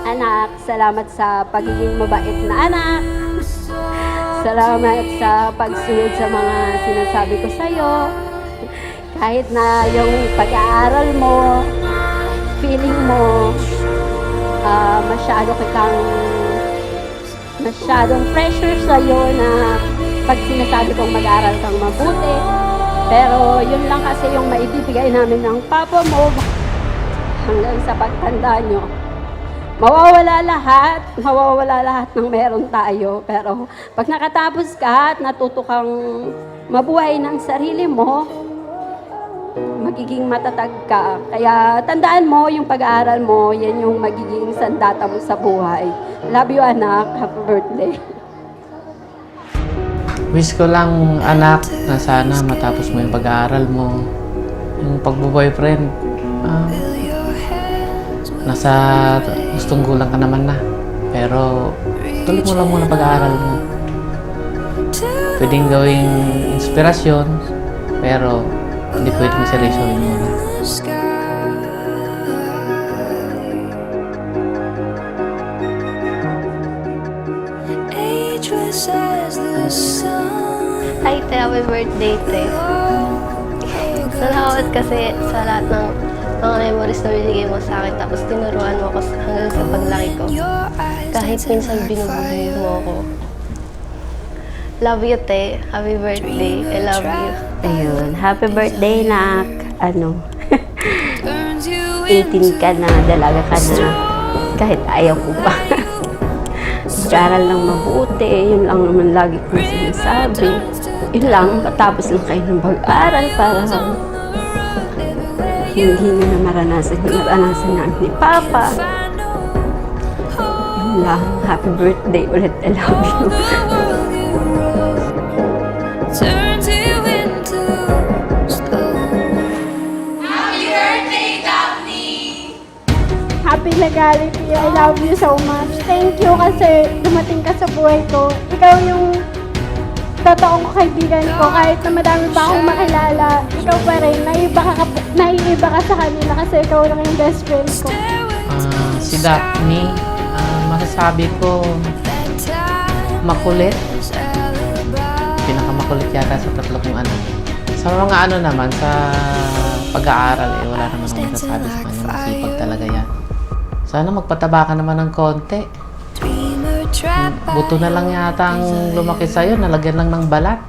Anak, salamat sa pagiging mabait na anak. Salamat sa pagsunod sa mga sinasabi ko sa'yo. Kahit na yung pag-aaral mo, feeling mo, masyadong pressure sa'yo na pag sinasabi kong mag-aaral kang mabuti. Pero yun lang kasi yung maibibigay namin ng papa mo hanggang sa pagtanda nyo. Mawawala lahat ng meron tayo. Pero pag nakatapos ka at natuto kang mabuhay ng sarili mo, magiging matatag ka. Kaya tandaan mo, yung pag-aaral mo, yan yung magiging sandata mo sa buhay. Love you, anak. Happy birthday. Wish ko lang, anak, na sana matapos mo yung pag-aaral mo. Yung pagbo-boyfriend, nasa gustong gulang ka naman na. Pero tuloy mo lang muna pag-aaral mo. Pwedeng gawing inspirasyon, pero hindi pwedeng seryosohin muna. Hi, te. Happy birthday, te. Salamat kasi sa lahat ng mga memories na binigay mo sa akin. Tapos tinuruan mo ako hanggang sa paglaki ko. Kahit minsan binubuhay mo ako. Love you, te. Happy birthday. I love you. Ayun, happy birthday, nak. 18 ka na, dalaga ka na. Kahit ayaw ko pa. Mag-aral lang mabuti, yun lang naman lagi kong sinasabi. Yun lang, matapos lang kayo ng pag-aral para hindi na maranasan yung naranasan namin ni Papa. Yun lang, happy birthday ulit, I love you. Happy Legality, I love you so much. Thank you kasi dumating ka sa buhay ko. Ikaw yung totoong kaibigan ko. Kahit na madami pa akong makilala, ikaw pa rin. Naiiba ka sa kanila kasi ikaw lang yung best friend ko. Si Daphne, masasabi ko makulit. Pinakamakulit yata sa tatlo kong anak. Sa mga ano naman, sa pag-aaral, wala naman akong masasabi sa kanya. Masipag talaga yan. Sana magpataba ka naman ng konti. Buto na lang yata ang lumaki sa'yo, nalagyan lang ng balat.